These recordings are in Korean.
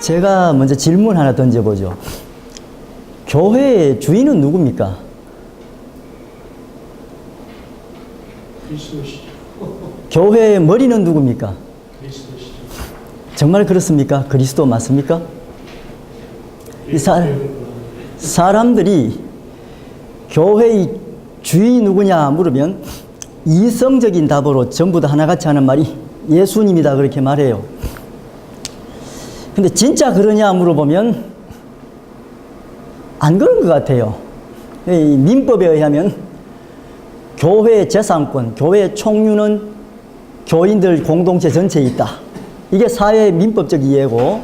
제가 먼저 질문 하나 던져보죠. 교회의 주인은 누굽니까? 그리스도시죠. 교회의 머리는 누굽니까? 그리스도시죠. 정말 그렇습니까? 그리스도 맞습니까? 이 사람들이 교회의 주인이 누구냐 물으면 이성적인 답으로 전부 다 하나같이 하는 말이 예수님이다 그렇게 말해요. 근데 진짜 그러냐 물어보면 안 그런 것 같아요. 이 민법에 의하면 교회의 재산권, 교회의 총유는 교인들 공동체 전체에 있다. 이게 사회의 민법적 이해고,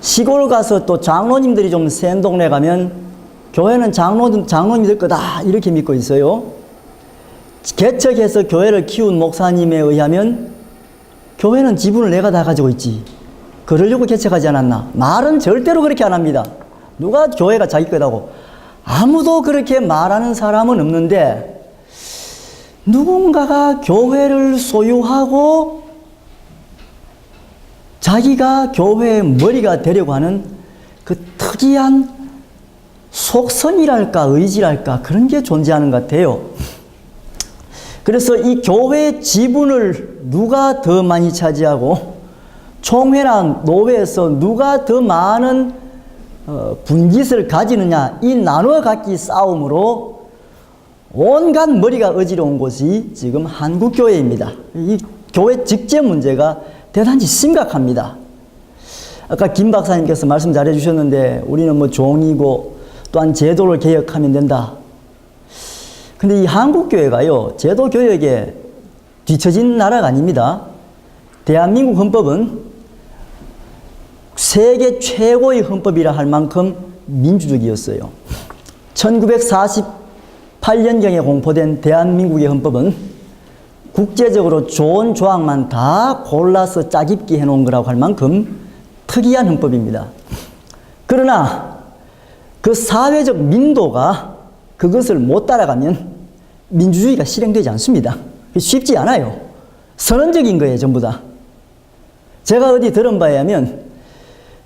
시골 가서 또 장로님들이 좀 센 동네 가면 교회는 장로님들 거다 이렇게 믿고 있어요. 개척해서 교회를 키운 목사님에 의하면 교회는 지분을 내가 다 가지고 있지, 그러려고 개척하지 않았나? 말은 절대로 그렇게 안 합니다. 누가 교회가 자기 거다고? 아무도 그렇게 말하는 사람은 없는데, 누군가가 교회를 소유하고 자기가 교회의 머리가 되려고 하는 그 특이한 속성이랄까 의지랄까 그런 게 존재하는 것 같아요. 그래서 이 교회의 지분을 누가 더 많이 차지하고 총회나 노회에서 누가 더 많은 분깃을 가지느냐, 이 나누어 갖기 싸움으로 온갖 머리가 어지러운 곳이 지금 한국교회입니다. 이 교회 직제 문제가 대단히 심각합니다. 아까 김 박사님께서 말씀 잘 해주셨는데 우리는 뭐 종이고 또한 제도를 개혁하면 된다. 근데 이 한국교회가요, 제도 개혁에 뒤처진 나라가 아닙니다. 대한민국 헌법은 세계 최고의 헌법이라 할 만큼 민주적이었어요. 1948년경에 공포된 대한민국의 헌법은 국제적으로 좋은 조항만 다 골라서 짜깁기 해놓은 거라고 할 만큼 특이한 헌법입니다. 그러나 그 사회적 민도가 그것을 못 따라가면 민주주의가 실행되지 않습니다. 쉽지 않아요. 선언적인 거예요, 전부 다. 제가 어디 들은 바에 하면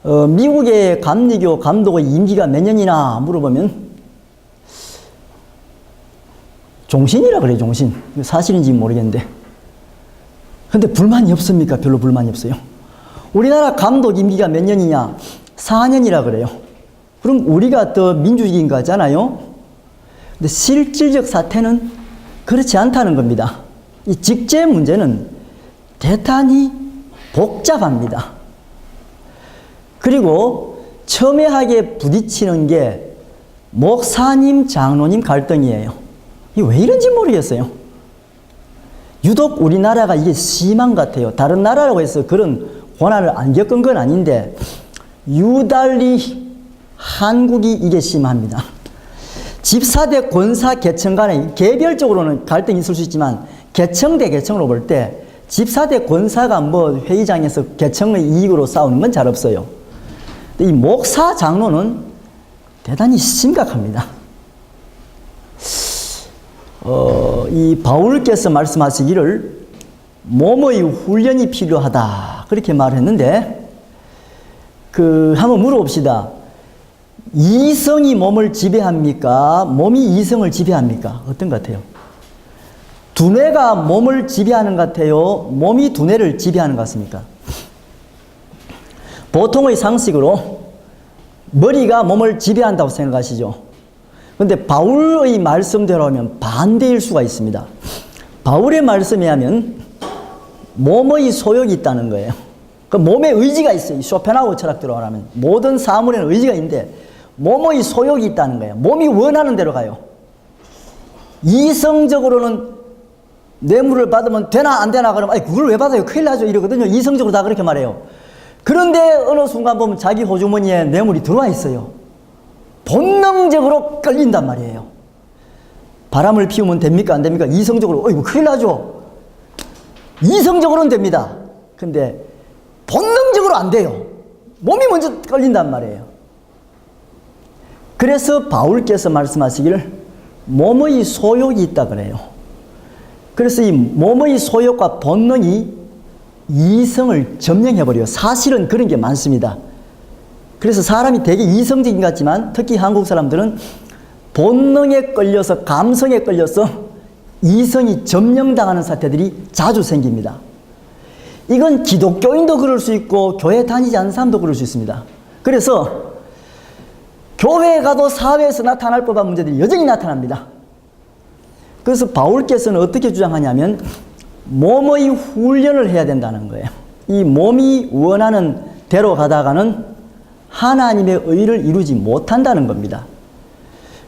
미국의 감리교 감독의 임기가 몇 년이나 물어보면 종신이라 그래요, 종신. 사실인지 모르겠는데. 근데 불만이 없습니까? 별로 불만이 없어요. 우리나라 감독 임기가 몇 년이냐? 4년이라 그래요. 그럼 우리가 더 민주주의인 거잖아요? 근데 실질적 사태는 그렇지 않다는 겁니다. 이 직제 문제는 대단히 복잡합니다. 그리고 첨예하게 부딪히는 게 목사님, 장로님 갈등이에요. 이게 왜 이런지 모르겠어요. 유독 우리나라가 이게 심한 것 같아요. 다른 나라라고 해서 그런 고난을 안 겪은 건 아닌데 유달리 한국이 이게 심합니다. 집사 대 권사 계층 간에 개별적으로는 갈등이 있을 수 있지만 계층 대 계층으로 볼 때 집사 대 권사가 뭐 회의장에서 계층의 이익으로 싸우는 건 잘 없어요. 이 목사 장로는 대단히 심각합니다. 이 바울께서 말씀하시기를 몸의 훈련이 필요하다 그렇게 말했는데, 한번 물어봅시다. 이성이 몸을 지배합니까? 몸이 이성을 지배합니까? 어떤 것 같아요? 두뇌가 몸을 지배하는 것 같아요? 몸이 두뇌를 지배하는 것 같습니까? 보통의 상식으로 머리가 몸을 지배한다고 생각하시죠? 근데 바울의 말씀대로 하면 반대일 수가 있습니다. 바울의 말씀에 하면 몸의 소욕이 있다는 거예요. 그 몸에 의지가 있어요. 쇼펜하우어 철학대로 하면 모든 사물에는 의지가 있는데 몸의 소욕이 있다는 거예요. 몸이 원하는 대로 가요. 이성적으로는 뇌물을 받으면 되나 안 되나 그러면 그걸 왜 받아요? 큰일 나죠 이러거든요. 이성적으로 다 그렇게 말해요. 그런데 어느 순간 보면 자기 호주머니에 뇌물이 들어와 있어요. 본능적으로 끌린단 말이에요. 바람을 피우면 됩니까 안 됩니까? 이성적으로 이거 큰일 나죠. 이성적으로는 됩니다. 근데 본능적으로 안 돼요. 몸이 먼저 끌린단 말이에요. 그래서 바울께서 말씀하시기를 몸의 소욕이 있다 그래요. 그래서 이 몸의 소욕과 본능이 이성을 점령해버려요. 사실은 그런 게 많습니다. 그래서 사람이 되게 이성적인 것 같지만 특히 한국 사람들은 본능에 끌려서 감성에 끌려서 이성이 점령당하는 사태들이 자주 생깁니다. 이건 기독교인도 그럴 수 있고 교회 다니지 않는 사람도 그럴 수 있습니다. 그래서 교회에 가도 사회에서 나타날 법한 문제들이 여전히 나타납니다. 그래서 바울께서는 어떻게 주장하냐면 몸의 훈련을 해야 된다는 거예요. 이 몸이 원하는 대로 가다가는 하나님의 의를 이루지 못한다는 겁니다.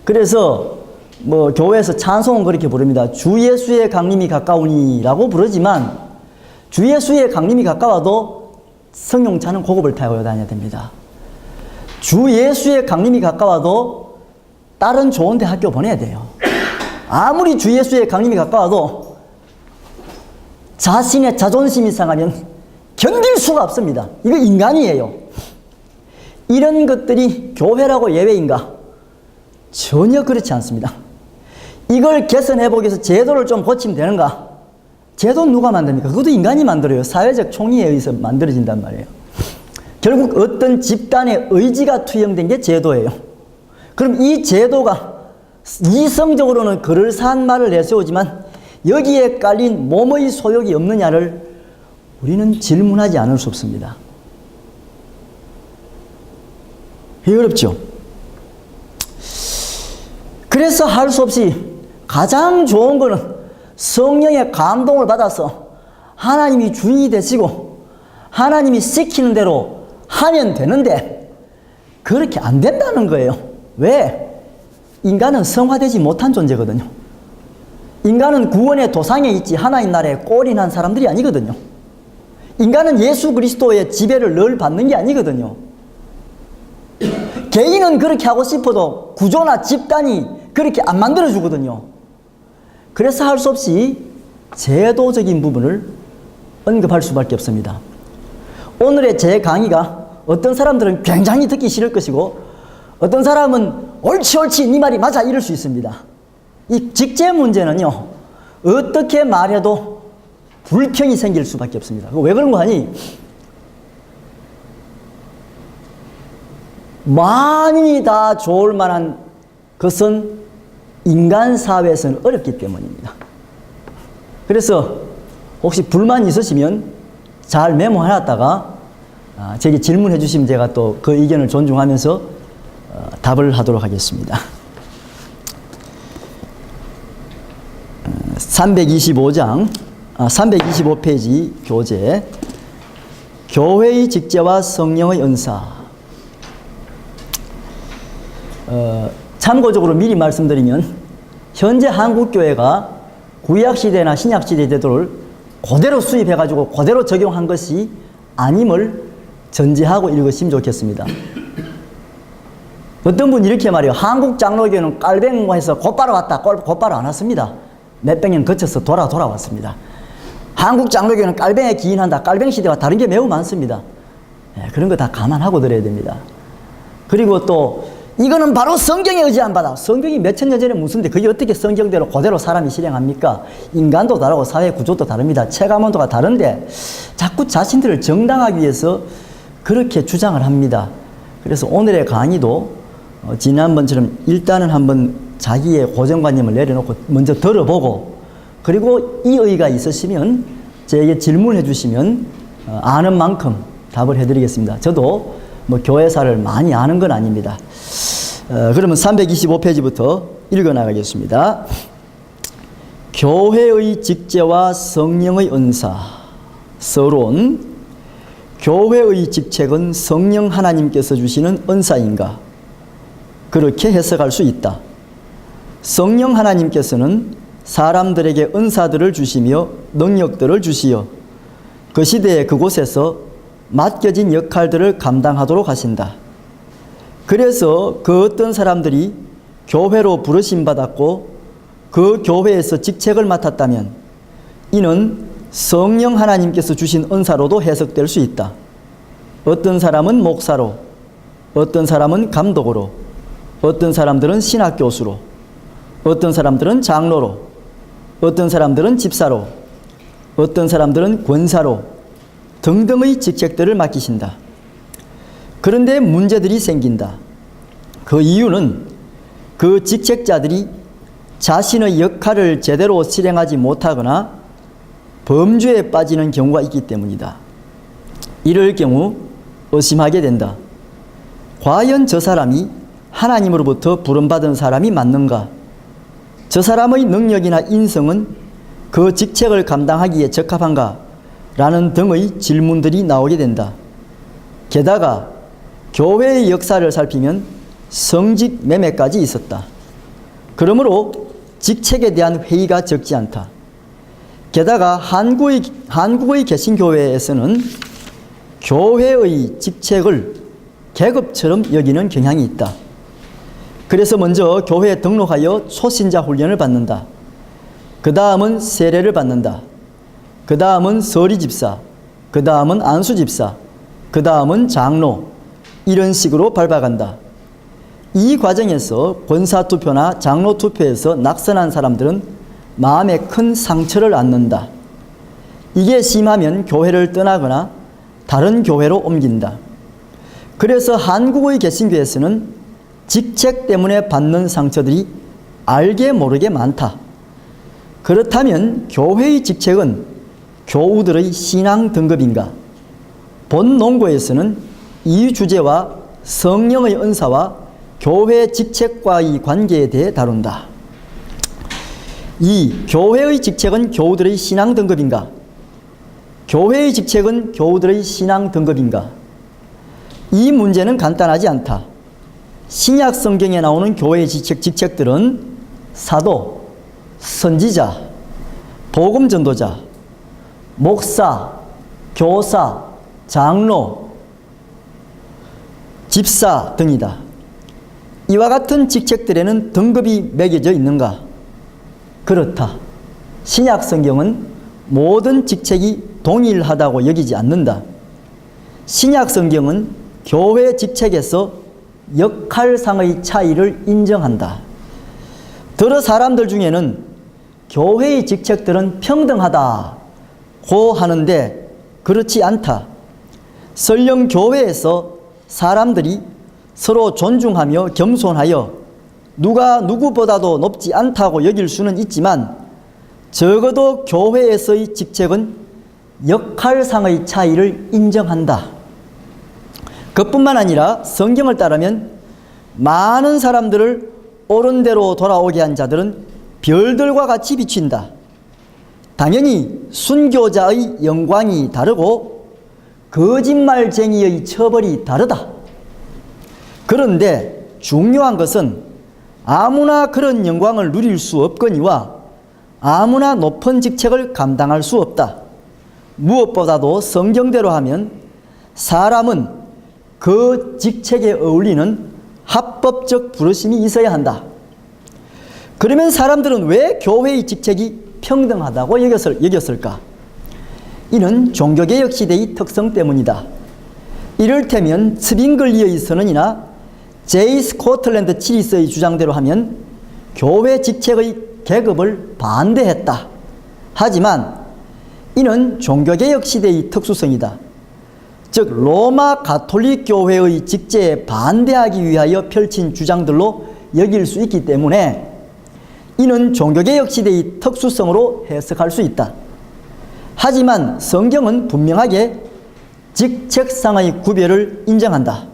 그래서 뭐 교회에서 찬송은 그렇게 부릅니다. 주 예수의 강림이 가까우니라고 부르지만 주 예수의 강림이 가까워도 성령차는 고급을 타고 다녀야 됩니다. 주 예수의 강림이 가까워도 다른 좋은 데 학교 보내야 돼요. 아무리 주 예수의 강림이 가까워도 자신의 자존심이 상하면 견딜 수가 없습니다. 이거 인간이에요. 이런 것들이 교회라고 예외인가? 전혀 그렇지 않습니다. 이걸 개선해보기 위해서 제도를 좀 고치면 되는가? 제도는 누가 만듭니까? 그것도 인간이 만들어요. 사회적 총의에 의해서 만들어진단 말이에요. 결국 어떤 집단의 의지가 투영된 게 제도예요. 그럼 이 제도가 이성적으로는 그럴싸한 말을 내세우지만 여기에 깔린 몸의 소욕이 없느냐를 우리는 질문하지 않을 수 없습니다. 이게 어렵죠? 그래서 할 수 없이 가장 좋은 거는 성령의 감동을 받아서 하나님이 주인이 되시고 하나님이 시키는 대로 하면 되는데 그렇게 안 된다는 거예요. 왜? 인간은 성화되지 못한 존재거든요. 인간은 구원의 도상에 있지 하나님 나라에 꼴인한 사람들이 아니거든요. 인간은 예수 그리스도의 지배를 늘 받는 게 아니거든요. 개인은 그렇게 하고 싶어도 구조나 집단이 그렇게 안 만들어주거든요. 그래서 할 수 없이 제도적인 부분을 언급할 수밖에 없습니다. 오늘의 제 강의가 어떤 사람들은 굉장히 듣기 싫을 것이고 어떤 사람은 옳지 네 말이 맞아 이럴 수 있습니다. 이 직제 문제는요 어떻게 말해도 불평이 생길 수밖에 없습니다. 왜 그런 거 하니? 많이 다 좋을 만한 것은 인간 사회에서는 어렵기 때문입니다. 그래서 혹시 불만 있으시면 잘 메모해놨다가 제게 질문해 주시면 제가 또 그 의견을 존중하면서 답을 하도록 하겠습니다. 325페이지 교재 교회의 직제와 성령의 은사. 참고적으로 미리 말씀드리면 현재 한국교회가 구약시대나 신약시대 제도를 그대로 수입해가지고 그대로 적용한 것이 아님을 전제하고 읽으시면 좋겠습니다. 어떤 분이 이렇게 말해요. 한국 장로교회는 깔뱅해서 곧바로 왔다. 곧바로 안 왔습니다. 몇백 년 거쳐서 돌아왔습니다. 한국 장로교회는 깔뱅에 기인한다. 깔뱅 시대와 다른 게 매우 많습니다. 그런 거 다 감안하고 들어야 됩니다. 그리고 또 이거는 바로 성경에 의지 안 받아. 성경이 몇천 년 전에 무슨데 그게 어떻게 성경대로 그대로 사람이 실행합니까? 인간도 다르고 사회 구조도 다릅니다. 체감온도가 다른데 자꾸 자신들을 정당하기 위해서 그렇게 주장을 합니다. 그래서 오늘의 강의도 지난번처럼 일단은 한번 자기의 고정관념을 내려놓고 먼저 들어보고 그리고 이의가 있으시면 제게 질문해 주시면 아는 만큼 답을 해드리겠습니다. 저도 뭐 교회사를 많이 아는 건 아닙니다. 그러면 325페이지부터 읽어나가겠습니다. 교회의 직제와 성령의 은사. 서론. 교회의 직책은 성령 하나님께서 주시는 은사인가? 그렇게 해석할 수 있다. 성령 하나님께서는 사람들에게 은사들을 주시며 능력들을 주시어 그 시대에 그곳에서 맡겨진 역할들을 감당하도록 하신다. 그래서 그 어떤 사람들이 교회로 부르심 받았고 그 교회에서 직책을 맡았다면 이는 성령 하나님께서 주신 은사로도 해석될 수 있다. 어떤 사람은 목사로, 어떤 사람은 감독으로, 어떤 사람들은 신학교수로, 어떤 사람들은 장로로, 어떤 사람들은 집사로, 어떤 사람들은 권사로, 등등의 직책들을 맡기신다. 그런데 문제들이 생긴다. 그 이유는 그 직책자들이 자신의 역할을 제대로 실행하지 못하거나 범죄에 빠지는 경우가 있기 때문이다. 이럴 경우 의심하게 된다. 과연 저 사람이 하나님으로부터 부름받은 사람이 맞는가? 저 사람의 능력이나 인성은 그 직책을 감당하기에 적합한가? 라는 등의 질문들이 나오게 된다. 게다가 교회의 역사를 살피면 성직 매매까지 있었다. 그러므로 직책에 대한 회의가 적지 않다. 게다가 한국의 개신교회에서는 교회의 직책을 계급처럼 여기는 경향이 있다. 그래서 먼저 교회에 등록하여 초신자 훈련을 받는다. 그 다음은 세례를 받는다. 그 다음은 서리집사, 그 다음은 안수집사, 그 다음은 장로, 이런 식으로 밟아간다. 이 과정에서 권사투표나 장로투표에서 낙선한 사람들은 마음에 큰 상처를 안는다. 이게 심하면 교회를 떠나거나 다른 교회로 옮긴다. 그래서 한국의 개신교에서는 직책 때문에 받는 상처들이 알게 모르게 많다. 그렇다면 교회의 직책은 교우들의 신앙 등급인가? 본 논고에서는 이 주제와 성령의 은사와 교회 직책과의 관계에 대해 다룬다. 이 교회의 직책은 교우들의 신앙 등급인가? 교회의 직책은 교우들의 신앙 등급인가? 이 문제는 간단하지 않다. 신약 성경에 나오는 교회의 직책들은 사도, 선지자, 복음 전도자, 목사, 교사, 장로, 집사 등이다. 이와 같은 직책들에는 등급이 매겨져 있는가? 그렇다. 신약 성경은 모든 직책이 동일하다고 여기지 않는다. 신약 성경은 교회 직책에서 역할상의 차이를 인정한다. 더러 사람들 중에는 교회의 직책들은 평등하다고 하는데 그렇지 않다. 설령 교회에서 사람들이 서로 존중하며 겸손하여 누가 누구보다도 높지 않다고 여길 수는 있지만 적어도 교회에서의 직책은 역할상의 차이를 인정한다. 그뿐만 아니라 성경을 따르면 많은 사람들을 옳은 대로 돌아오게 한 자들은 별들과 같이 비친다. 당연히 순교자의 영광이 다르고 거짓말쟁이의 처벌이 다르다. 그런데 중요한 것은 아무나 그런 영광을 누릴 수 없거니와 아무나 높은 직책을 감당할 수 없다. 무엇보다도 성경대로 하면 사람은 그 직책에 어울리는 합법적 부르심이 있어야 한다. 그러면 사람들은 왜 교회의 직책이 평등하다고 여겼을까? 이는 종교개혁 시대의 특성 때문이다. 이를테면 츠빙글리의 선언이나 제이 스코틀랜드 치리스의 주장대로 하면 교회 직책의 계급을 반대했다. 하지만 이는 종교개혁 시대의 특수성이다. 즉 로마 가톨릭 교회의 직제에 반대하기 위하여 펼친 주장들로 여길 수 있기 때문에 이는 종교개혁 시대의 특수성으로 해석할 수 있다. 하지만 성경은 분명하게 직책상의 구별을 인정한다.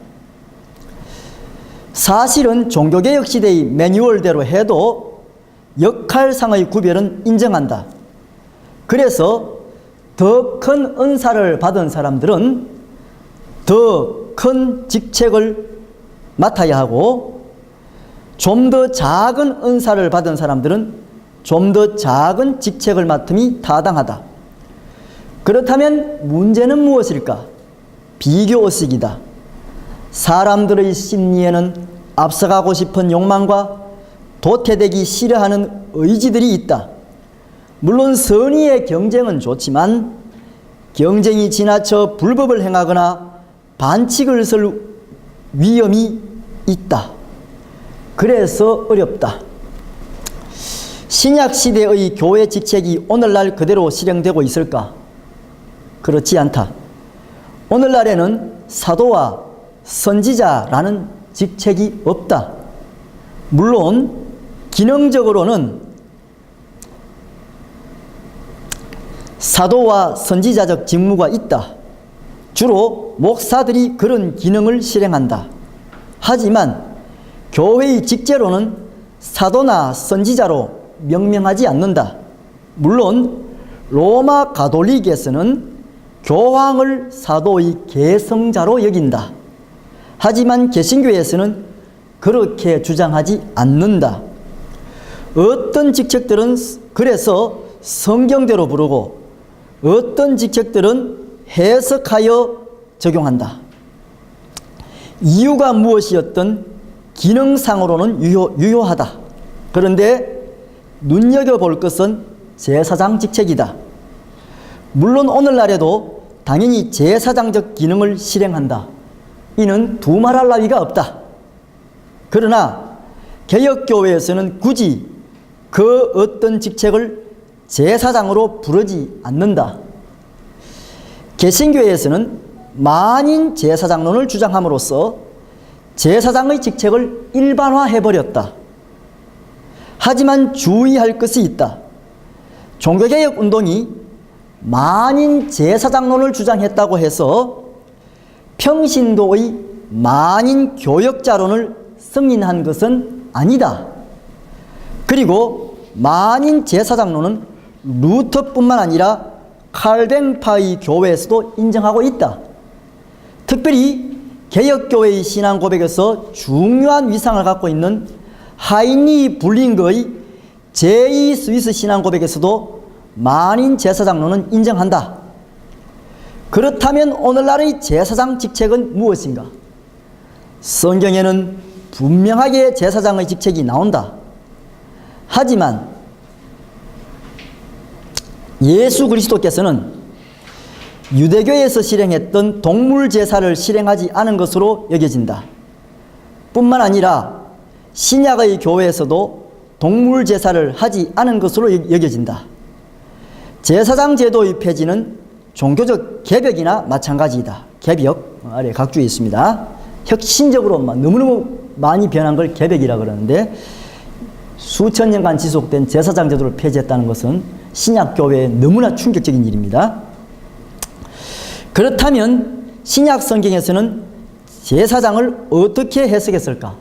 사실은 종교개혁 시대의 매뉴얼대로 해도 역할상의 구별은 인정한다. 그래서 더 큰 은사를 받은 사람들은 더 큰 직책을 맡아야 하고 좀 더 작은 은사를 받은 사람들은 좀 더 작은 직책을 맡음이 타당하다. 그렇다면 문제는 무엇일까? 비교의식이다. 사람들의 심리에는 앞서가고 싶은 욕망과 도태되기 싫어하는 의지들이 있다. 물론 선의의 경쟁은 좋지만 경쟁이 지나쳐 불법을 행하거나 반칙을 쓸 위험이 있다. 그래서 어렵다. 신약시대의 교회 직책이 오늘날 그대로 실행되고 있을까? 그렇지 않다. 오늘날에는 사도와 선지자라는 직책이 없다. 물론 기능적으로는 사도와 선지자적 직무가 있다. 주로 목사들이 그런 기능을 실행한다. 하지만 교회의 직제로는 사도나 선지자로 명명하지 않는다. 물론 로마 가톨릭에서는 교황을 사도의 계승자로 여긴다. 하지만 개신교에서는 그렇게 주장하지 않는다. 어떤 직책들은 그래서 성경대로 부르고 어떤 직책들은 해석하여 적용한다. 이유가 무엇이었든 기능상으로는 유효하다. 그런데 눈여겨볼 것은 제사장 직책이다. 물론 오늘날에도 당연히 제사장적 기능을 실행한다. 이는 두말할 나위가 없다. 그러나 개혁교회에서는 굳이 그 어떤 직책을 제사장으로 부르지 않는다. 개신교회에서는 만인 제사장론을 주장함으로써 제사장의 직책을 일반화해버렸다. 하지만 주의할 것이 있다. 종교개혁 운동이 만인 제사장론을 주장했다고 해서 평신도의 만인 교역자론을 승인한 것은 아니다. 그리고 만인 제사장론은 루터뿐만 아니라 칼뱅파의 교회에서도 인정하고 있다. 특별히 개혁교회의 신앙 고백에서 중요한 위상을 갖고 있는 하이니 블링거의 제2 스위스 신앙 고백에서도 만인 제사장론은 인정한다. 그렇다면 오늘날의 제사장 직책은 무엇인가? 성경에는 분명하게 제사장의 직책이 나온다. 하지만 예수 그리스도께서는 유대교에서 실행했던 동물 제사를 실행하지 않은 것으로 여겨진다. 뿐만 아니라 신약의 교회에서도 동물 제사를 하지 않은 것으로 여겨진다. 제사장 제도의 폐지는 종교적 개벽이나 마찬가지이다. 개벽 아래 각주에 있습니다. 혁신적으로 너무너무 많이 변한 걸 개벽이라 그러는데 수천 년간 지속된 제사장 제도를 폐지했다는 것은 신약교회에 너무나 충격적인 일입니다. 그렇다면 신약 성경에서는 제사장을 어떻게 해석했을까?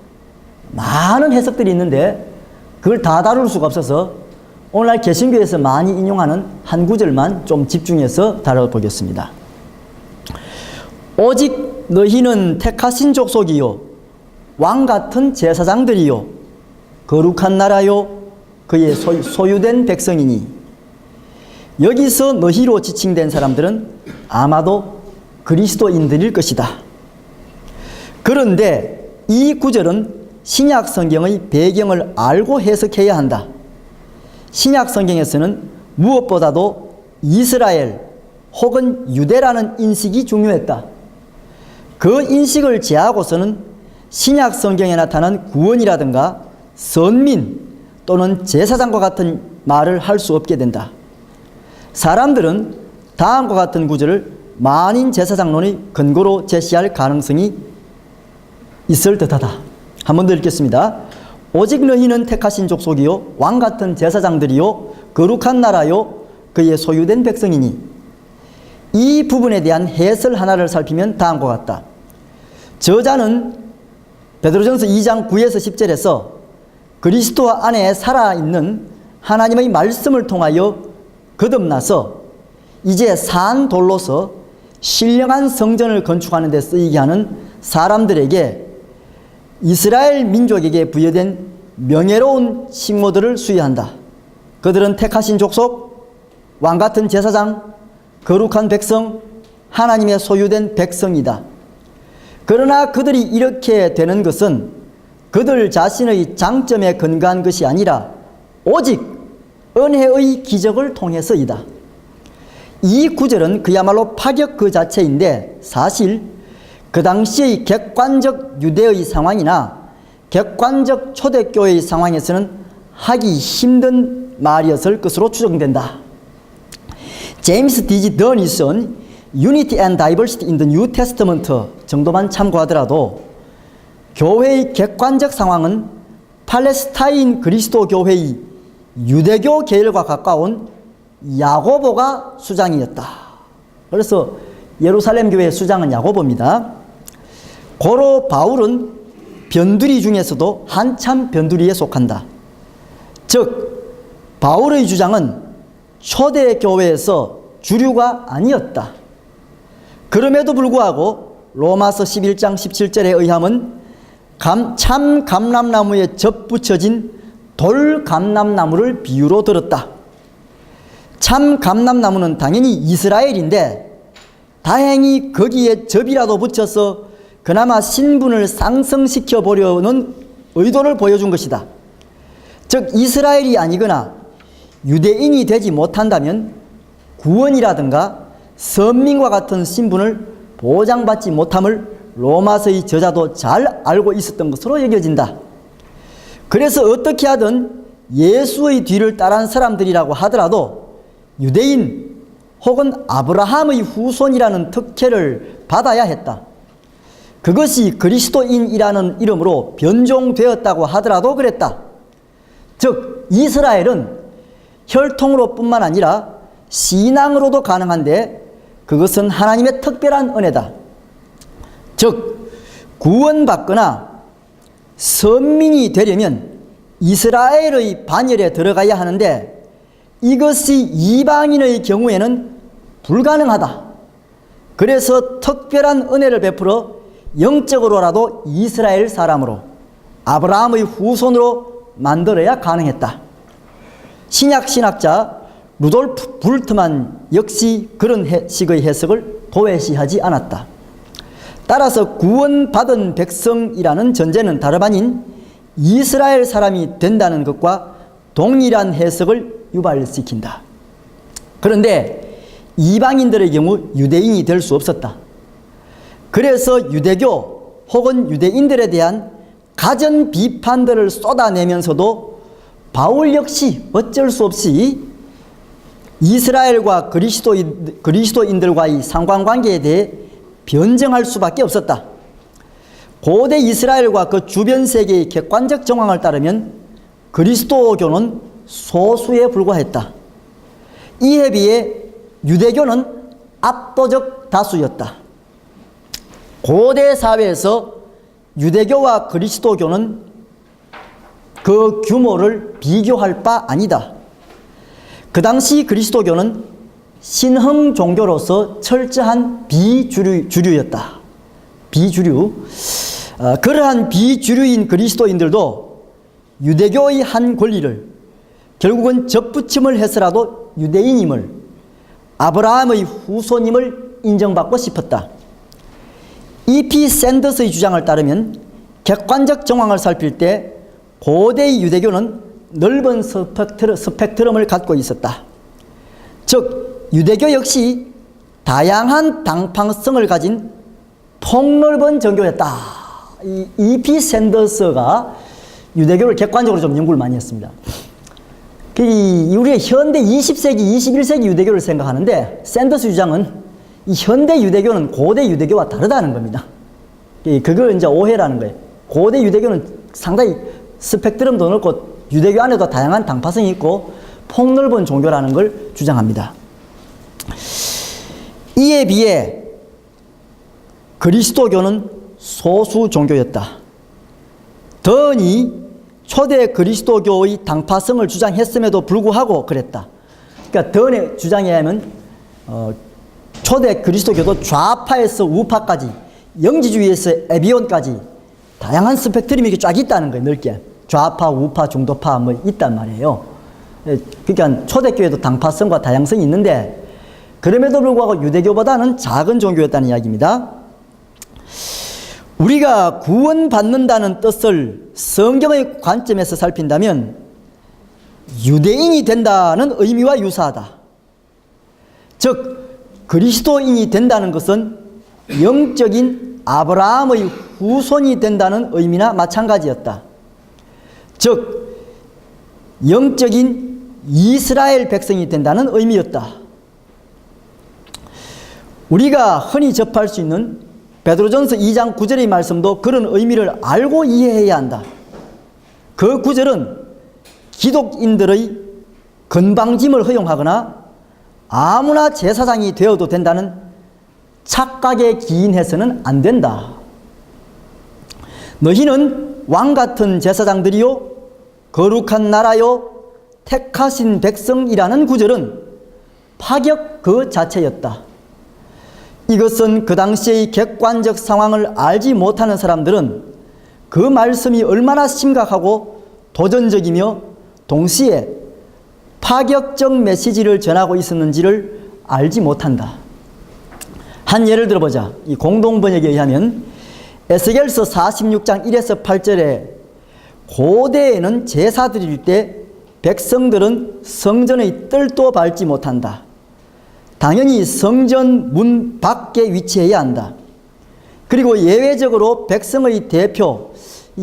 많은 해석들이 있는데 그걸 다 다룰 수가 없어서 오늘날 개신교에서 많이 인용하는 한 구절만 좀 집중해서 다뤄보겠습니다. 오직 너희는 택하신 족속이요 왕같은 제사장들이요 거룩한 나라요 그의 소유된 백성이니. 여기서 너희로 지칭된 사람들은 아마도 그리스도인들일 것이다. 그런데 이 구절은 신약 성경의 배경을 알고 해석해야 한다. 신약 성경에서는 무엇보다도 이스라엘 혹은 유대라는 인식이 중요했다. 그 인식을 제하고서는 신약 성경에 나타난 구원이라든가 선민 또는 제사장과 같은 말을 할 수 없게 된다. 사람들은 다음과 같은 구절을 만인 제사장론의 근거로 제시할 가능성이 있을 듯하다. 한 번 더 읽겠습니다. 오직 너희는 택하신 족속이요 왕같은 제사장들이요 거룩한 나라요 그의 소유된 백성이니. 이 부분에 대한 해설 하나를 살피면 다음과 같다. 저자는 베드로전서 2장 9에서 10절에서 그리스도 안에 살아있는 하나님의 말씀을 통하여 거듭나서 이제 산 돌로서 신령한 성전을 건축하는 데 쓰이게 하는 사람들에게 이스라엘 민족에게 부여된 명예로운 칭호들을 수여한다. 그들은 택하신 족속, 왕같은 제사장, 거룩한 백성, 하나님의 소유된 백성이다. 그러나 그들이 이렇게 되는 것은 그들 자신의 장점에 근거한 것이 아니라 오직 은혜의 기적을 통해서이다. 이 구절은 그야말로 파격 그 자체인데 사실 그 당시의 객관적 유대의 상황이나 객관적 초대교회의 상황에서는 하기 힘든 말이었을 것으로 추정된다. 제임스 디지 더니슨 Unity and Diversity in the New Testament 정도만 참고하더라도 교회의 객관적 상황은 팔레스타인 그리스도 교회의 유대교 계열과 가까운 야고보가 수장이었다. 그래서 예루살렘 교회의 수장은 야고보입니다. 고로 바울은 변두리 중에서도 한참 변두리에 속한다. 즉 바울의 주장은 초대 교회에서 주류가 아니었다. 그럼에도 불구하고 로마서 11장 17절에 의하면 참 감람나무에 접붙여진 돌 감람나무를 비유로 들었다. 참 감람나무는 당연히 이스라엘인데 다행히 거기에 접이라도 붙여서 그나마 신분을 상승시켜 보려는 의도를 보여준 것이다. 즉 이스라엘이 아니거나 유대인이 되지 못한다면 구원이라든가 선민과 같은 신분을 보장받지 못함을 로마서의 저자도 잘 알고 있었던 것으로 여겨진다. 그래서 어떻게 하든 예수의 뒤를 따른 사람들이라고 하더라도 유대인 혹은 아브라함의 후손이라는 특혜를 받아야 했다. 그것이 그리스도인이라는 이름으로 변종되었다고 하더라도 그랬다. 즉 이스라엘은 혈통으로 뿐만 아니라 신앙으로도 가능한데 그것은 하나님의 특별한 은혜다. 즉 구원받거나 선민이 되려면 이스라엘의 반열에 들어가야 하는데 이것이 이방인의 경우에는 불가능하다. 그래서 특별한 은혜를 베풀어 영적으로라도 이스라엘 사람으로 아브라함의 후손으로 만들어야 가능했다. 신약 신학자 루돌프 불트만 역시 그런 식의 해석을 도외시하지 않았다. 따라서 구원받은 백성이라는 전제는 다름 아닌 이스라엘 사람이 된다는 것과 동일한 해석을 유발시킨다. 그런데 이방인들의 경우 유대인이 될 수 없었다. 그래서 유대교 혹은 유대인들에 대한 가전 비판들을 쏟아내면서도 바울 역시 어쩔 수 없이 이스라엘과 그리스도인들과의 상관관계에 대해 변증할 수밖에 없었다. 고대 이스라엘과 그 주변 세계의 객관적 정황을 따르면 그리스도교는 소수에 불과했다. 이에 비해 유대교는 압도적 다수였다. 고대 사회에서 유대교와 그리스도교는 그 규모를 비교할 바 아니다. 그 당시 그리스도교는 신흥 종교로서 철저한 비주류였다. 비주류. 그러한 비주류인 그리스도인들도 유대교의 한 권리를 결국은 접붙임을 해서라도 유대인임을, 아브라함의 후손임을 인정받고 싶었다. E.P. 샌더스의 주장을 따르면 객관적 정황을 살필 때 고대의 유대교는 넓은 스펙트럼을 갖고 있었다. 즉 유대교 역시 다양한 당파성을 가진 폭넓은 종교였다. 이 E.P. 샌더스가 유대교를 객관적으로 좀 연구를 많이 했습니다. 우리가 현대 20세기, 21세기 유대교를 생각하는데 샌더스 주장은 이 현대 유대교는 고대 유대교와 다르다는 겁니다. 그걸 이제 오해라는 거예요. 고대 유대교는 상당히 스펙트럼도 넓고 유대교 안에도 다양한 당파성이 있고 폭넓은 종교라는 걸 주장합니다. 이에 비해 그리스도교는 소수 종교였다. 더니 초대 그리스도교의 당파성을 주장했음에도 불구하고 그랬다. 그러니까 던의 주장에 의하면 초대 그리스도교도 좌파에서 우파까지, 영지주의에서 에비온까지 다양한 스펙트럼이 이렇게 쫙 있다는 거예요. 넓게 좌파, 우파, 중도파 뭐 있단 말이에요. 그러니까 초대교회도 당파성과 다양성이 있는데 그럼에도 불구하고 유대교보다는 작은 종교였다는 이야기입니다. 우리가 구원받는다는 뜻을 성경의 관점에서 살핀다면 유대인이 된다는 의미와 유사하다. 즉 그리스도인이 된다는 것은 영적인 아브라함의 후손이 된다는 의미나 마찬가지였다. 즉 영적인 이스라엘 백성이 된다는 의미였다. 우리가 흔히 접할 수 있는 베드로전서 2장 9절의 말씀도 그런 의미를 알고 이해해야 한다. 그 구절은 기독인들의 건방짐을 허용하거나 아무나 제사장이 되어도 된다는 착각에 기인해서는 안 된다. 너희는 왕같은 제사장들이요 거룩한 나라요 택하신 백성이라는 구절은 파격 그 자체였다. 이것은 그 당시의 객관적 상황을 알지 못하는 사람들은 그 말씀이 얼마나 심각하고 도전적이며 동시에 파격적 메시지를 전하고 있었는지를 알지 못한다. 한 예를 들어보자. 이 공동번역에 의하면 에스겔서 46장 1에서 8절에 고대에는 제사 드릴 때 백성들은 성전의 뜰도 밟지 못한다. 당연히 성전 문 밖에 위치해야 한다. 그리고 예외적으로 백성의 대표,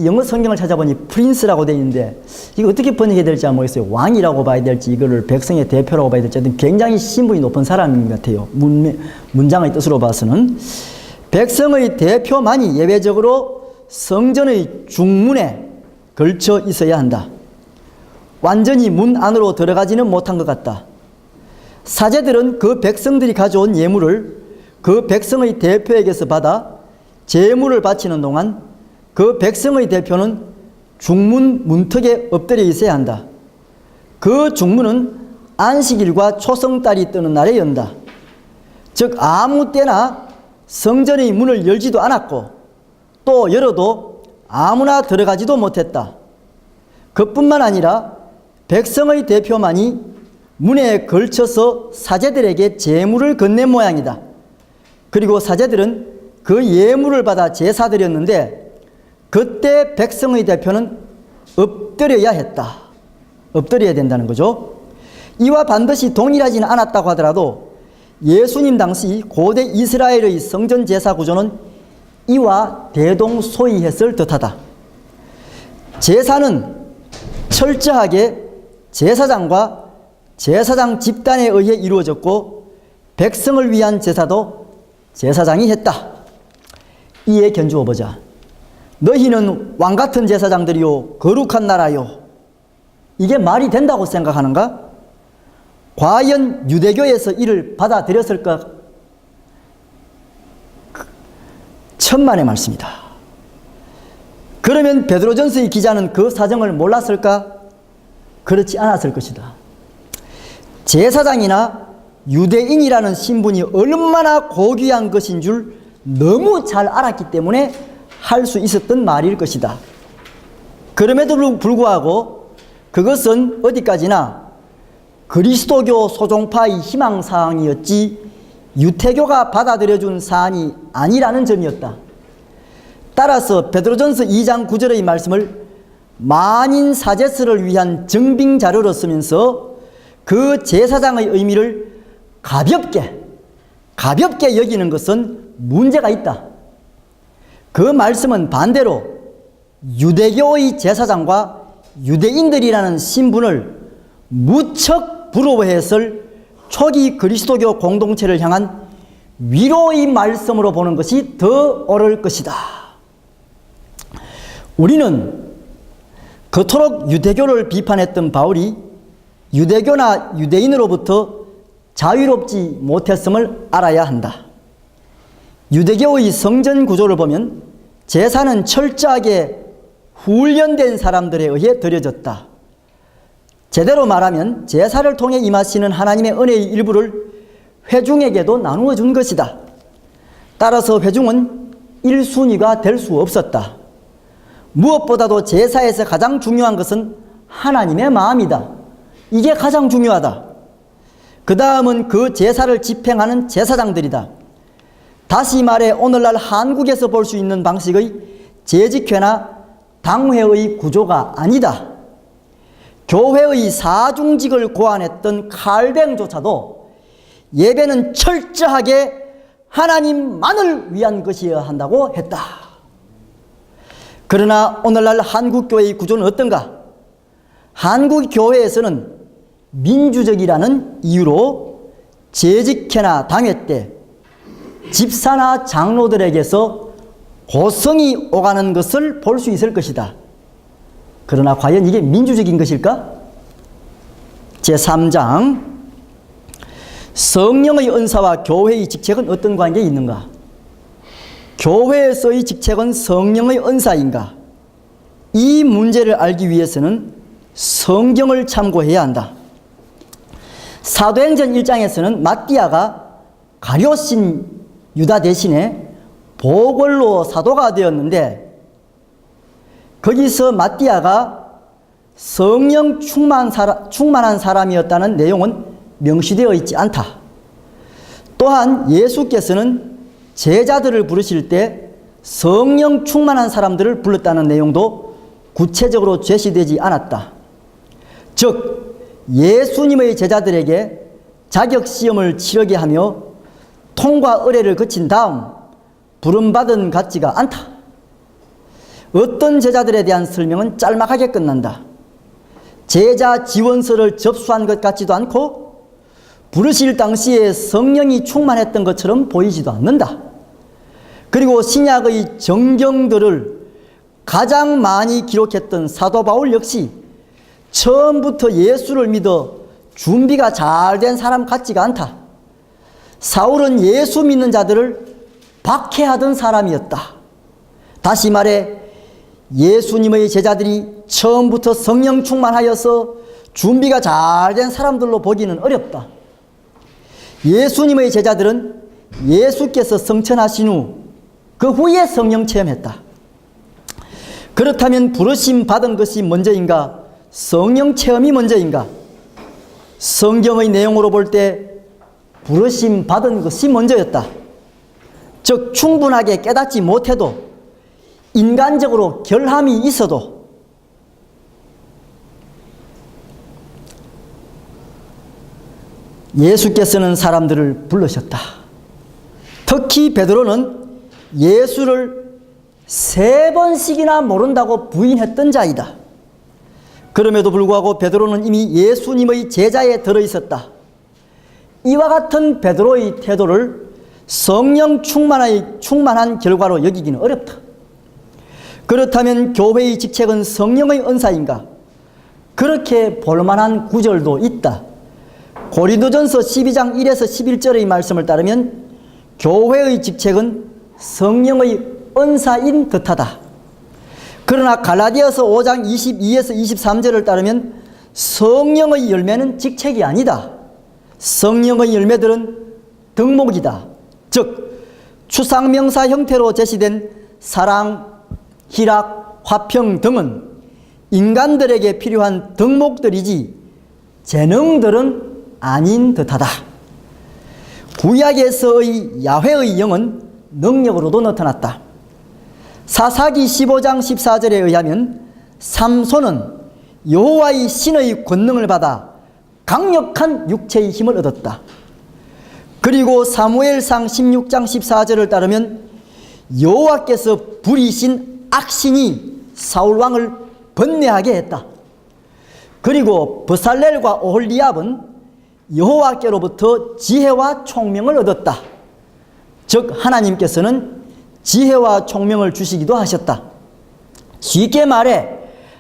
영어 성경을 찾아보니 프린스라고 되어 있는데 이거 어떻게 번역해야 될지 모르겠어요. 왕이라고 봐야 될지 이거를 백성의 대표라고 봐야 될지 굉장히 신분이 높은 사람인 것 같아요. 문장의 뜻으로 봐서는 백성의 대표만이 예외적으로 성전의 중문에 걸쳐 있어야 한다. 완전히 문 안으로 들어가지는 못한 것 같다. 사제들은 그 백성들이 가져온 예물을 그 백성의 대표에게서 받아 제물을 바치는 동안 그 백성의 대표는 중문 문턱에 엎드려 있어야 한다. 그 중문은 안식일과 초성달이 뜨는 날에 연다. 즉 아무 때나 성전의 문을 열지도 않았고 또 열어도 아무나 들어가지도 못했다. 그뿐만 아니라 백성의 대표만이 문에 걸쳐서 사제들에게 제물을 건넨 모양이다. 그리고 사제들은 그 예물을 받아 제사 드렸는데 그때 백성의 대표는 엎드려야 했다. 엎드려야 된다는 거죠. 이와 반드시 동일하지는 않았다고 하더라도 예수님 당시 고대 이스라엘의 성전 제사 구조는 이와 대동소이했을 듯하다. 제사는 철저하게 제사장과 제사장 집단에 의해 이루어졌고 백성을 위한 제사도 제사장이 했다. 이에 견주어 보자. 너희는 왕같은 제사장들이요 거룩한 나라요. 이게 말이 된다고 생각하는가? 과연 유대교에서 이를 받아들였을까? 천만의 말씀이다. 그러면 베드로전서의 기자는 그 사정을 몰랐을까? 그렇지 않았을 것이다. 제사장이나 유대인이라는 신분이 얼마나 고귀한 것인 줄 너무 잘 알았기 때문에 할 수 있었던 말일 것이다. 그럼에도 불구하고 그것은 어디까지나 그리스도교 소종파의 희망사항이었지 유태교가 받아들여준 사안이 아니라는 점이었다. 따라서 베드로전서 2장 9절의 말씀을 만인 사제스를 위한 증빙자료로 쓰면서 그 제사장의 의미를 가볍게 여기는 것은 문제가 있다. 그 말씀은 반대로 유대교의 제사장과 유대인들이라는 신분을 무척 부러워했을 초기 그리스도교 공동체를 향한 위로의 말씀으로 보는 것이 더 옳을 것이다. 우리는 그토록 유대교를 비판했던 바울이 유대교나 유대인으로부터 자유롭지 못했음을 알아야 한다. 유대교의 성전 구조를 보면 제사는 철저하게 훈련된 사람들에 의해 드려졌다. 제대로 말하면 제사를 통해 임하시는 하나님의 은혜의 일부를 회중에게도 나누어 준 것이다. 따라서 회중은 1순위가 될 수 없었다. 무엇보다도 제사에서 가장 중요한 것은 하나님의 마음이다. 이게 가장 중요하다. 그 다음은 그 제사를 집행하는 제사장들이다. 다시 말해 오늘날 한국에서 볼 수 있는 방식의 재직회나 당회의 구조가 아니다. 교회의 사중직을 고안했던 칼뱅조차도 예배는 철저하게 하나님만을 위한 것이어야 한다고 했다. 그러나 오늘날 한국교회의 구조는 어떤가? 한국교회에서는 민주적이라는 이유로 재직회나 당회 때 집사나 장로들에게서 고성이 오가는 것을 볼 수 있을 것이다. 그러나 과연 이게 민주적인 것일까? 제3장 성령의 은사와 교회의 직책은 어떤 관계에 있는가? 교회에서의 직책은 성령의 은사인가? 이 문제를 알기 위해서는 성경을 참고해야 한다. 사도행전 1장에서는 마띠아가 가룟신 유다 대신에 보궐로 사도가 되었는데, 거기서 마띠아가 성령 충만한 사람이었다는 내용은 명시되어 있지 않다. 또한 예수께서는 제자들을 부르실 때 성령 충만한 사람들을 불렀다는 내용도 구체적으로 제시되지 않았다. 즉 예수님의 제자들에게 자격시험을 치르게 하며 통과 의뢰를 거친 다음 부름받은 같지가 않다. 어떤 제자들에 대한 설명은 짤막하게 끝난다. 제자 지원서를 접수한 것 같지도 않고 부르실 당시에 성령이 충만했던 것처럼 보이지도 않는다. 그리고 신약의 정경들을 가장 많이 기록했던 사도 바울 역시 처음부터 예수를 믿어 준비가 잘 된 사람 같지가 않다. 사울은 예수 믿는 자들을 박해하던 사람이었다. 다시 말해 예수님의 제자들이 처음부터 성령 충만하여서 준비가 잘 된 사람들로 보기는 어렵다. 예수님의 제자들은 예수께서 성천하신 후 그 후에 성령 체험했다. 그렇다면 부르심 받은 것이 먼저인가? 성령 체험이 먼저인가? 성경의 내용으로 볼 때 부르심 받은 것이 먼저였다. 즉 충분하게 깨닫지 못해도 인간적으로 결함이 있어도 예수께서는 사람들을 부르셨다. 특히 베드로는 예수를 3번씩이나 모른다고 부인했던 자이다. 그럼에도 불구하고 베드로는 이미 예수님의 제자에 들어있었다. 이와 같은 베드로의 태도를 성령 충만한 결과로 여기기는 어렵다. 그렇다면 교회의 직책은 성령의 은사인가? 그렇게 볼만한 구절도 있다. 고린도전서 12장 1에서 11절의 말씀을 따르면 교회의 직책은 성령의 은사인 듯하다. 그러나 갈라디아서 5장 22에서 23절을 따르면 성령의 열매는 직책이 아니다. 성령의 열매들은 덕목이다. 즉 추상명사 형태로 제시된 사랑, 희락, 화평 등은 인간들에게 필요한 덕목들이지 재능들은 아닌 듯하다. 구약에서의 야훼의 영은 능력으로도 나타났다. 사사기 15장 14절에 의하면 삼손은 여호와의 신의 권능을 받아 강력한 육체의 힘을 얻었다. 그리고 사무엘상 16장 14절을 따르면 여호와께서 부리신 악신이 사울왕을 번뇌하게 했다. 그리고 브살렐과 오홀리압은 여호와께로부터 지혜와 총명을 얻었다. 즉 하나님께서는 지혜와 총명을 주시기도 하셨다. 쉽게 말해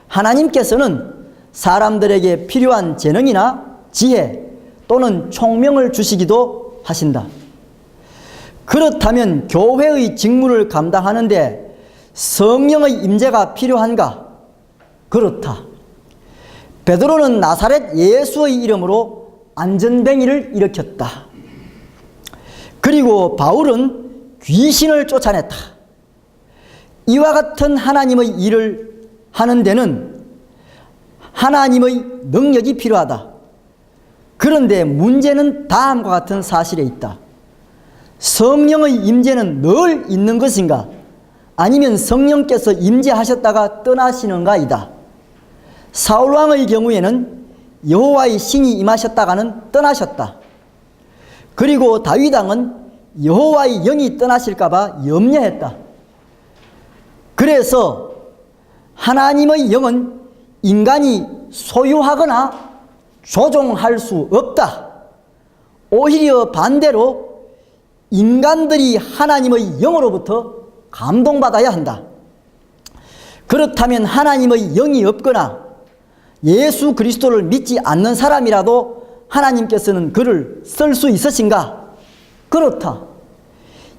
하나님께서는 사람들에게 필요한 재능이나 지혜 또는 총명을 주시기도 하신다. 그렇다면 교회의 직무를 감당하는데 성령의 임재가 필요한가? 그렇다. 베드로는 나사렛 예수의 이름으로 안전뱅이를 일으켰다. 그리고 바울은 귀신을 쫓아냈다. 이와 같은 하나님의 일을 하는 데는 하나님의 능력이 필요하다. 그런데 문제는 다음과 같은 사실에 있다. 성령의 임재는 늘 있는 것인가? 아니면 성령께서 임재하셨다가 떠나시는가이다. 사울왕의 경우에는 여호와의 신이 임하셨다가는 떠나셨다. 그리고 다윗왕은 여호와의 영이 떠나실까봐 염려했다. 그래서 하나님의 영은 인간이 소유하거나 조종할 수 없다. 오히려 반대로 인간들이 하나님의 영으로부터 감동받아야 한다. 그렇다면 하나님의 영이 없거나 예수 그리스도를 믿지 않는 사람이라도 하나님께서는 그를 쓸 수 있으신가? 그렇다.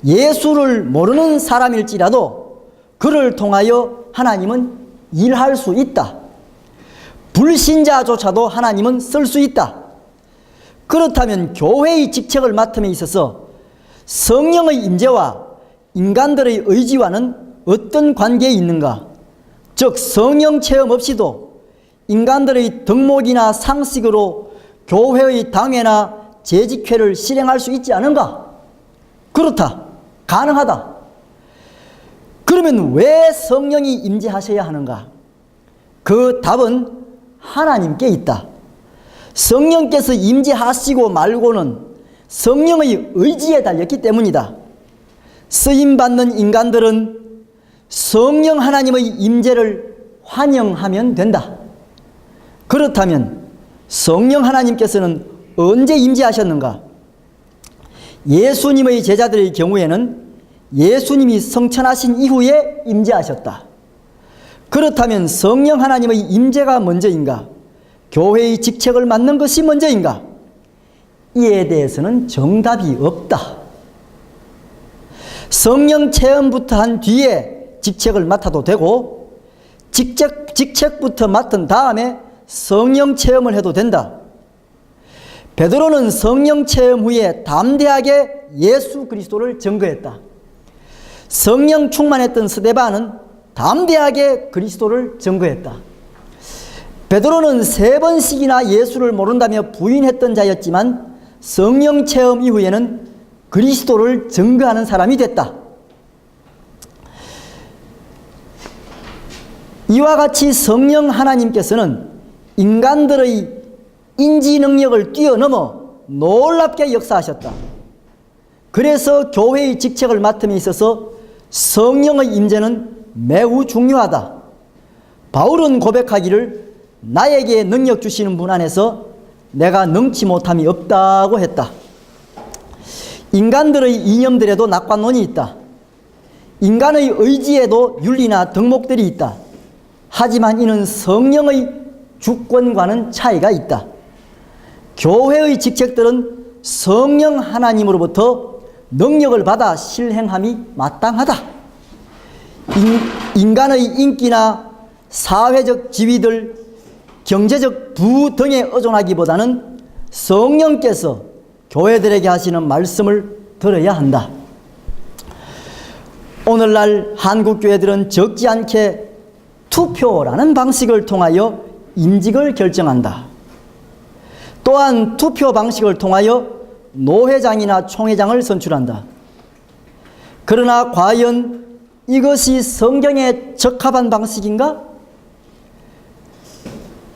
예수를 모르는 사람일지라도 그를 통하여 하나님은 일할 수 있다. 불신자조차도 하나님은 쓸 수 있다. 그렇다면 교회의 직책을 맡음에 있어서 성령의 임재와 인간들의 의지와는 어떤 관계에 있는가? 즉 성령 체험 없이도 인간들의 덕목이나 상식으로 교회의 당회나 재직회를 실행할 수 있지 않은가? 그렇다. 가능하다. 그러면 왜 성령이 임재하셔야 하는가? 그 답은 하나님께 있다. 성령께서 임재하시고 말고는 성령의 의지에 달렸기 때문이다. 쓰임받는 인간들은 성령 하나님의 임재를 환영하면 된다. 그렇다면 성령 하나님께서는 언제 임재하셨는가? 예수님의 제자들의 경우에는 예수님이 성천하신 이후에 임재하셨다. 그렇다면 성령 하나님의 임재가 먼저인가? 교회의 직책을 맡는 것이 먼저인가? 이에 대해서는 정답이 없다. 성령 체험부터 한 뒤에 직책을 맡아도 되고 직책부터 맡은 다음에 성령 체험을 해도 된다. 베드로는 성령 체험 후에 담대하게 예수 그리스도를 증거했다. 성령 충만했던 스데반은 담대하게 그리스도를 증거했다. 베드로는 3번씩이나 예수를 모른다며 부인했던 자였지만 성령 체험 이후에는 그리스도를 증거하는 사람이 됐다. 이와 같이 성령 하나님께서는 인간들의 인지 능력을 뛰어넘어 놀랍게 역사하셨다. 그래서 교회의 직책을 맡음에 있어서 성령의 임재는 매우 중요하다. 바울은 고백하기를 나에게 능력 주시는 분 안에서 내가 능치 못함이 없다고 했다. 인간들의 이념들에도 낙관론이 있다. 인간의 의지에도 윤리나 덕목들이 있다. 하지만 이는 성령의 주권과는 차이가 있다. 교회의 직책들은 성령 하나님으로부터 능력을 받아 실행함이 마땅하다. 인간의 인기나 사회적 지위들, 경제적 부 등에 의존하기보다는 성령께서 교회들에게 하시는 말씀을 들어야 한다. 오늘날 한국 교회들은 적지 않게 투표라는 방식을 통하여 임직을 결정한다. 또한 투표 방식을 통하여 노회장이나 총회장을 선출한다. 그러나 과연 이것이 성경에 적합한 방식인가?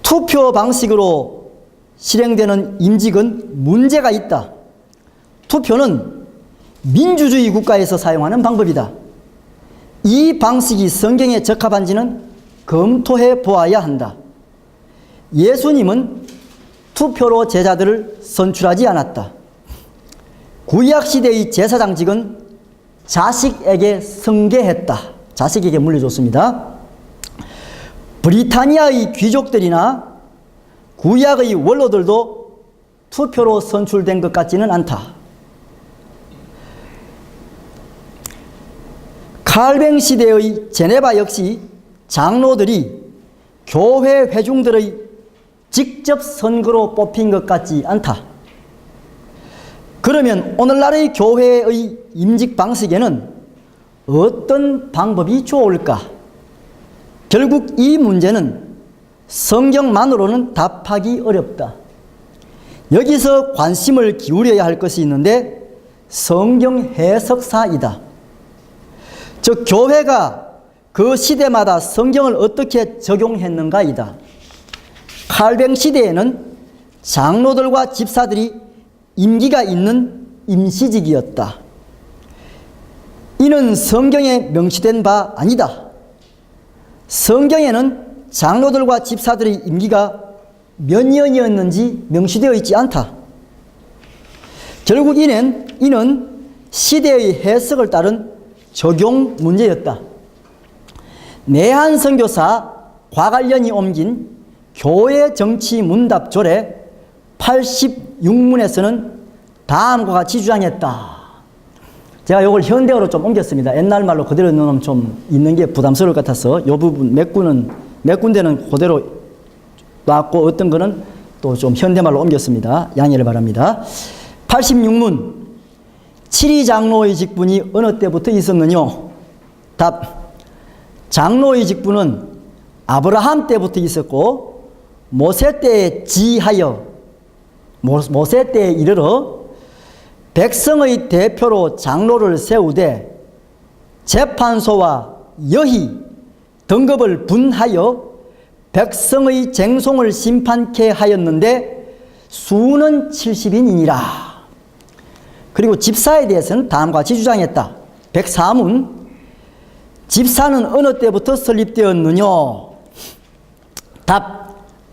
투표 방식으로 실행되는 임직은 문제가 있다. 투표는 민주주의 국가에서 사용하는 방법이다. 이 방식이 성경에 적합한지는 검토해 보아야 한다. 예수님은 투표로 제자들을 선출하지 않았다. 구약시대의 제사장직은 자식에게 승계했다. 자식에게 물려줬습니다. 브리타니아의 귀족들이나 구약의 원로들도 투표로 선출된 것 같지는 않다. 칼뱅 시대의 제네바 역시 장로들이 교회 회중들의 직접 선거로 뽑힌 것 같지 않다. 그러면 오늘날의 교회의 임직 방식에는 어떤 방법이 좋을까? 결국 이 문제는 성경만으로는 답하기 어렵다. 여기서 관심을 기울여야 할 것이 있는데 성경 해석사이다. 즉 교회가 그 시대마다 성경을 어떻게 적용했는가이다. 칼뱅 시대에는 장로들과 집사들이 임기가 있는 임시직이었다. 이는 성경에 명시된 바 아니다. 성경에는 장로들과 집사들의 임기가 몇 년이었는지 명시되어 있지 않다. 결국 이는 시대의 해석을 따른 적용 문제였다. 내한 선교사 곽알련이 옮긴 교회 정치 문답 조례 86문에서는 다음과 같이 주장했다. 제가 이걸 현대어로 좀 옮겼습니다. 옛날 말로 그대로 넣으면 좀 있는 게 부담스러울 것 같아서 이 부분 몇 군데는 그대로 놨고 어떤 거는 또 좀 현대말로 옮겼습니다. 양해를 바랍니다. 86문. 칠위 장로의 직분이 어느 때부터 있었느냐? 답. 장로의 직분은 아브라함 때부터 있었고 모세 때에 지하여 모세 때에 이르러 백성의 대표로 장로를 세우되 재판소와 여희 등급을 분하여 백성의 쟁송을 심판케 하였는데 수는 70인이니라. 그리고 집사에 대해서는 다음과 같이 주장했다. 104문. 집사는 어느 때부터 설립되었느냐? 답.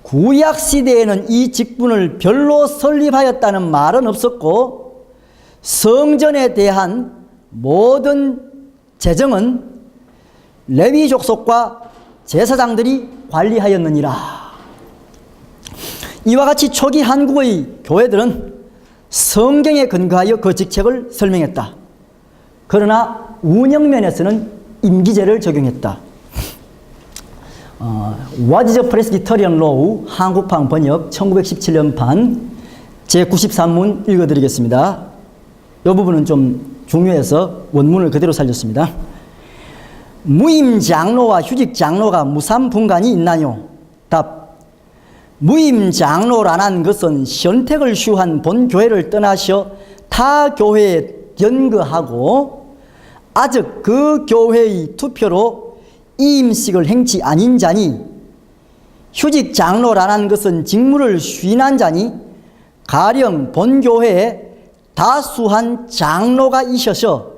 구약시대에는 이 직분을 별로 설립하였다는 말은 없었고 성전에 대한 모든 재정은 레위 족속과 제사장들이 관리하였느니라. 이와 같이 초기 한국의 교회들은 성경에 근거하여 그 직책을 설명했다. 그러나 운영면에서는 임기제를 적용했다. What is a Presbyterian Law? 한국판 번역 1917년판 제93문 읽어드리겠습니다. 이 부분은 좀 중요해서 원문을 그대로 살렸습니다. 무임 장로와 휴직 장로가 무삼 분간이 있나요? 답. 무임 장로라는 것은 선택을 시한 본 교회를 떠나셔 타 교회에 연거하고 아직 그 교회의 투표로 이임식을 행치 아닌 자니, 휴직 장로라는 것은 직무를 쉬난 자니 가령 본 교회에 다수한 장로가 있어서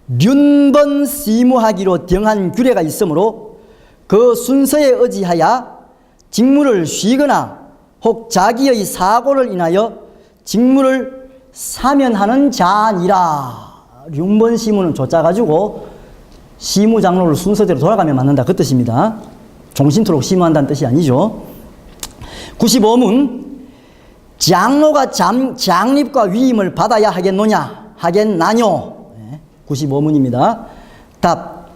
륜번 시무하기로 정한 규례가 있으므로 그 순서에 의지하여 직무를 쉬거나 혹 자기의 사고를 인하여 직무를 사면하는 자니라. 륜번 시무는 조짜가지고 시무장로를 순서대로 돌아가면 맞는다, 그 뜻입니다. 종신토록 시무한다는 뜻이 아니죠. 95문. 장로가 장립과 위임을 받아야 하겠나뇨? 95문입니다. 답.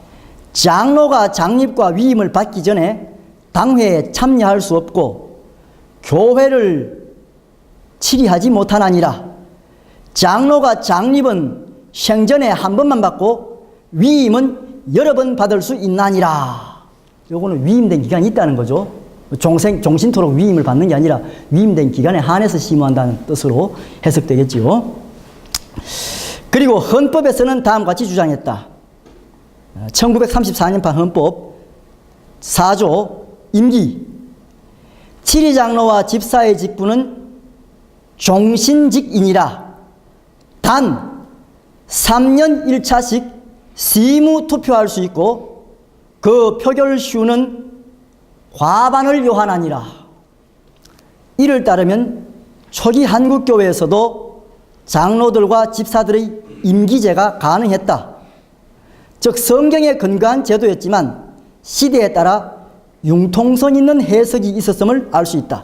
장로가 장립과 위임을 받기 전에 당회에 참여할 수 없고 교회를 치리하지 못하나니라. 장로가 장립은 생전에 한 번만 받고 위임은 여러 번 받을 수 있나니라. 요거는 위임된 기간이 있다는 거죠. 종신토록 위임을 받는 게 아니라 위임된 기간에 한해서 시무한다는 뜻으로 해석되겠지요. 그리고 헌법에서는 다음과 같이 주장했다. 1934년판 헌법 4조 임기. 칠위 장로와 집사의 직분은 종신직이니라. 단 3년 1차씩 시무 투표할 수 있고 그 표결 시효는 과반을 요하나니라. 이를 따르면 초기 한국교회에서도 장로들과 집사들의 임기제가 가능했다. 즉 성경에 근거한 제도였지만 시대에 따라 융통성 있는 해석이 있었음을 알 수 있다.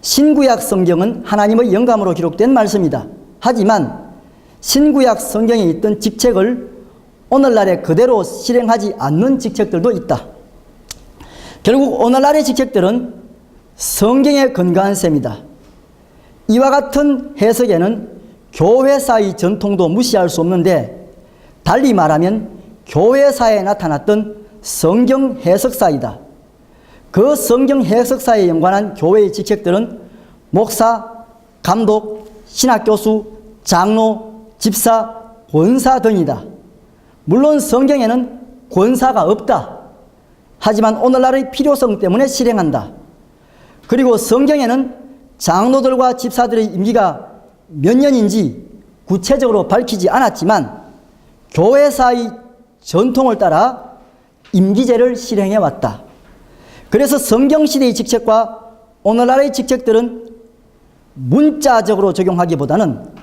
신구약 성경은 하나님의 영감으로 기록된 말씀이다. 하지만 신구약 성경에 있던 직책을 오늘날에 그대로 실행하지 않는 직책들도 있다. 결국 오늘날의 직책들은 성경에 근거한 셈이다. 이와 같은 해석에는 교회사의 전통도 무시할 수 없는데 달리 말하면 교회사에 나타났던 성경 해석사이다. 그 성경 해석사에 연관한 교회의 직책들은 목사, 감독, 신학교수, 장로, 집사, 권사 등이다. 물론 성경에는 권사가 없다. 하지만 오늘날의 필요성 때문에 실행한다. 그리고 성경에는 장로들과 집사들의 임기가 몇 년인지 구체적으로 밝히지 않았지만 교회사의 전통을 따라 임기제를 실행해 왔다. 그래서 성경시대의 직책과 오늘날의 직책들은 문자적으로 적용하기보다는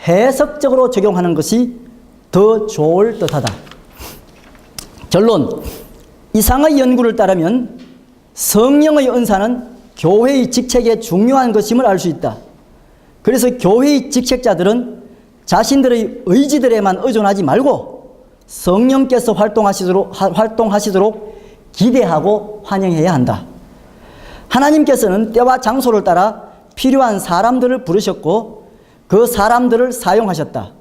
해석적으로 적용하는 것이 더 좋을 듯하다. 결론, 이상의 연구를 따르면 성령의 은사는 교회의 직책에 중요한 것임을 알 수 있다. 그래서 교회의 직책자들은 자신들의 의지들에만 의존하지 말고 성령께서 활동하시도록 기대하고 환영해야 한다. 하나님께서는 때와 장소를 따라 필요한 사람들을 부르셨고 그 사람들을 사용하셨다.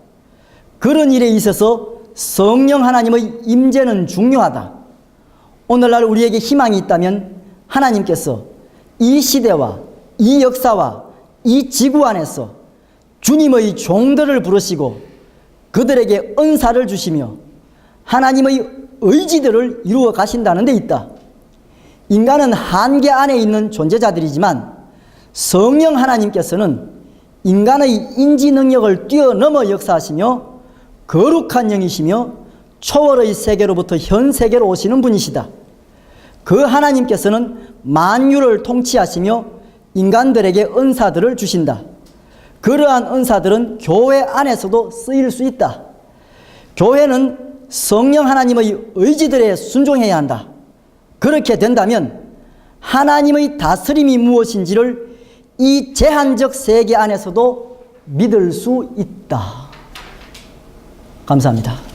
그런 일에 있어서 성령 하나님의 임재는 중요하다. 오늘날 우리에게 희망이 있다면 하나님께서 이 시대와 이 역사와 이 지구 안에서 주님의 종들을 부르시고 그들에게 은사를 주시며 하나님의 의지들을 이루어 가신다는 데 있다. 인간은 한계 안에 있는 존재자들이지만 성령 하나님께서는 인간의 인지 능력을 뛰어넘어 역사하시며 거룩한 영이시며 초월의 세계로부터 현 세계로 오시는 분이시다. 그 하나님께서는 만유를 통치하시며 인간들에게 은사들을 주신다. 그러한 은사들은 교회 안에서도 쓰일 수 있다. 교회는 성령 하나님의 의지들에 순종해야 한다. 그렇게 된다면 하나님의 다스림이 무엇인지를 이 제한적 세계 안에서도 믿을 수 있다. 감사합니다.